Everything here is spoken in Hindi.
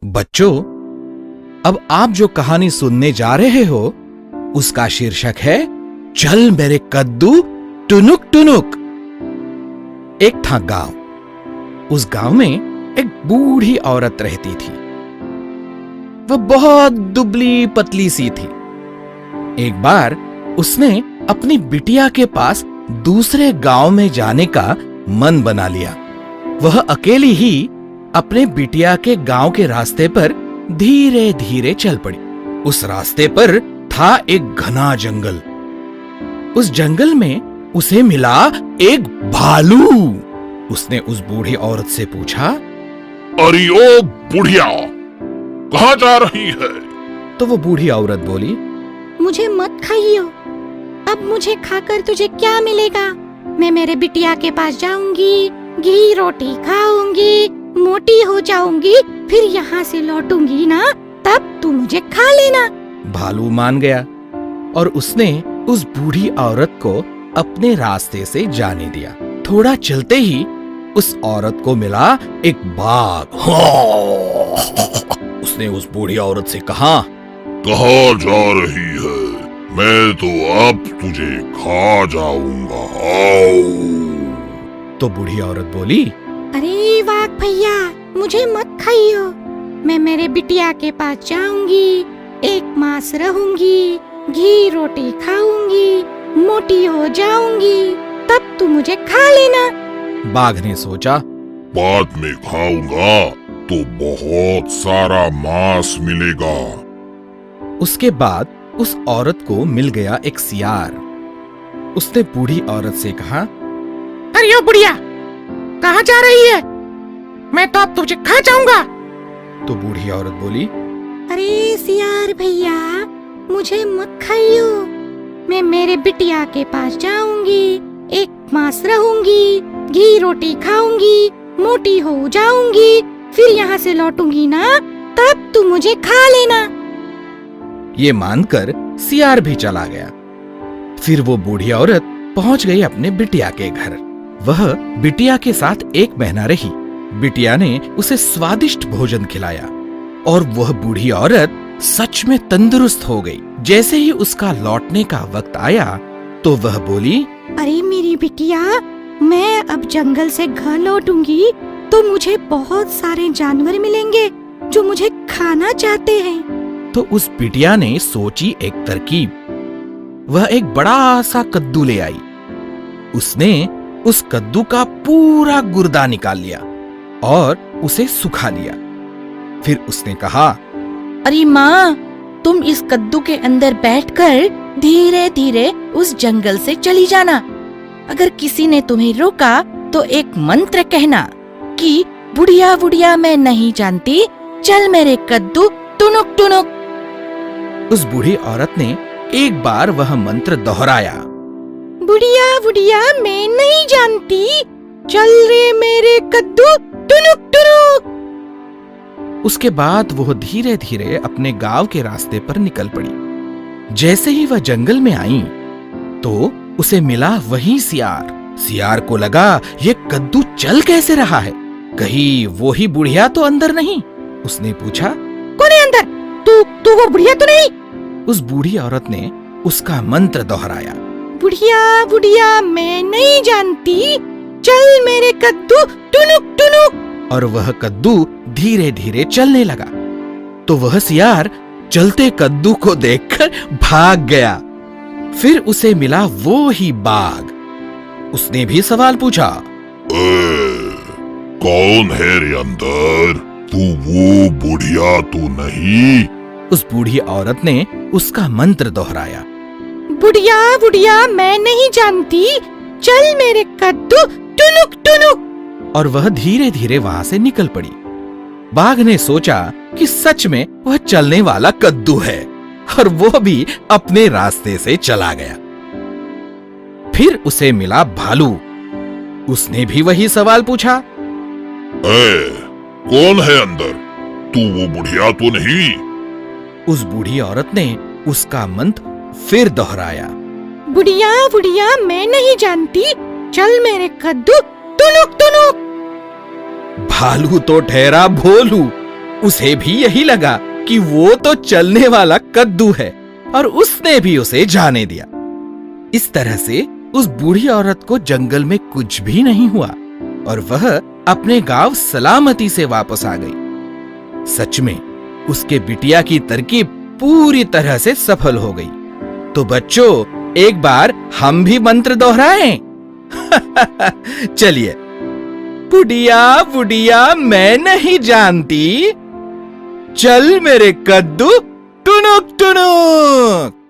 बच्चों, अब आप जो कहानी सुनने जा रहे हो उसका शीर्षक है चल मेरे कद्दू टुनुक टुनुक। एक था गांव। उस गांव में एक बूढ़ी औरत रहती थी। वह बहुत दुबली पतली सी थी। एक बार उसने अपनी बिटिया के पास दूसरे गांव में जाने का मन बना लिया। वह अकेली ही अपने बिटिया के गांव के रास्ते पर धीरे धीरे चल पड़ी। उस रास्ते पर था एक घना जंगल। उस जंगल में उसे मिला एक भालू। उसने उस बूढ़ी औरत से पूछा, अरे ओ बुढ़िया, कहाँ जा रही है? तो वो बूढ़ी औरत बोली, मुझे मत खाइयो। अब मुझे खाकर तुझे क्या मिलेगा? मैं मेरे बिटिया के पास जाऊंगी, घी रोटी खाऊंगी, मोटी हो जाऊंगी, फिर यहाँ से लौटूंगी ना, तब तू मुझे खा लेना। भालू मान गया और उसने उस बूढ़ी औरत को अपने रास्ते से जाने दिया। थोड़ा चलते ही उस औरत को मिला एक बाघ। उसने उस बूढ़ी औरत से कहा, कहाँ जा रही है? मैं तो अब तुझे खा जाऊंगा। तो बूढ़ी औरत बोली, अरे वाघ भैया, मुझे मत खाइयो। मैं मेरे बिटिया के पास जाऊंगी, एक मास रहूंगी, घी रोटी खाऊंगी, मोटी हो जाऊंगी, तब तू मुझे खा लेना। बाघ ने सोचा, बाद में खाऊंगा तो बहुत सारा मांस मिलेगा। उसके बाद उस औरत को मिल गया एक सियार। उसने बूढ़ी औरत से कहा, अरे ओ बुढ़िया, कहाँ जा रही है? मैं तो अब तुझे खा जाऊंगा। तो बूढ़ी औरत बोली, अरे सियार भैया, मुझे मत खाइयो। मैं मेरे बिटिया के पास जाऊंगी, एक मास रहूंगी, घी रोटी खाऊंगी, मोटी हो जाऊंगी, फिर यहाँ से लौटूंगी ना, तब तू मुझे खा लेना। ये मानकर सियार भी चला गया। फिर वो बूढ़ी औरत पहुंच गई अपने बिटिया के घर। वह बिटिया के साथ 1 महीना रही। बिटिया ने उसे स्वादिष्ट भोजन खिलाया और वह बूढ़ी औरत सच में तंदुरुस्त हो गई। जैसे ही उसका लौटने का वक्त आया तो वह बोली, अरे मेरी बिटिया, मैं अब जंगल से घर लौटूंगी तो मुझे बहुत सारे जानवर मिलेंगे जो मुझे खाना चाहते हैं। तो उस बिटिया ने सोची एक तरकीब। वह एक बड़ा सा कद्दू ले आई। उसने उस कद्दू का पूरा गुर्दा निकाल लिया और उसे सुखा लिया। फिर उसने कहा, अरे माँ, तुम इस कद्दू के अंदर बैठकर धीरे धीरे उस जंगल से चली जाना। अगर किसी ने तुम्हें रोका तो एक मंत्र कहना कि बुढ़िया बुढ़िया मैं नहीं जानती, चल मेरे कद्दू टुनुक टुनुक। उस बूढ़ी औरत ने एक बार वह मंत्र दोहराया, बुढ़िया बुढ़िया मैं नहीं जानती, चल रे मेरे कद्दू टुनुक टुनुक। उसके बाद वह धीरे धीरे अपने गांव के रास्ते पर निकल पड़ी। जैसे ही वह जंगल में आई तो उसे मिला वही सियार। सियार को लगा ये कद्दू चल कैसे रहा है, कहीं वो ही बुढ़िया तो अंदर नहीं। उसने पूछा, कौन है अंदर? तू वो बुढ़िया तो नहीं? उस बूढ़ी औरत ने उसका मंत्र दोहराया, बुढ़िया बुढ़िया मैं नहीं जानती, चल मेरे कद्दू टुनुक टुनुक। और वह कद्दू धीरे धीरे चलने लगा। तो वह सियार चलते कद्दू को देखकर भाग गया। फिर उसे मिला वो ही बाघ। उसने भी सवाल पूछा, कौन है रे अंदर? तू वो बुढ़िया तो नहीं? उस बूढ़ी औरत ने उसका मंत्र दोहराया, बुढ़िया बुढ़िया मैं नहीं जानती, चल मेरे कद्दू टुनुक टुनुक। और वह धीरे धीरे वहां से निकल पड़ी। बाघ ने सोचा कि सच में वह चलने वाला कद्दू है और वो भी अपने रास्ते से चला गया। फिर उसे मिला भालू। उसने भी वही सवाल पूछा, कौन है अंदर? तू वो बुढ़िया तो नहीं? उस बूढ़ी औरत ने उसका मंत्र फिर दोहराया, बुढ़िया बुढ़िया मैं नहीं जानती, चल मेरे कद्दू टुनुक टुनुक। भालू तो ठहरा भोलू। उसे भी यही लगा कि वो तो चलने वाला कद्दू है और उसने भी उसे जाने दिया। इस तरह से उस बूढ़ी औरत को जंगल में कुछ भी नहीं हुआ और वह अपने गांव सलामती से वापस आ गई। सच में उसके बिटिया की तरकीब पूरी तरह से सफल हो गई। तो बच्चों, एक बार हम भी मंत्र दोहराएं। चलिए। बुढ़िया बुढ़िया मैं नहीं जानती, चल मेरे कद्दू टुनुक टुनुक।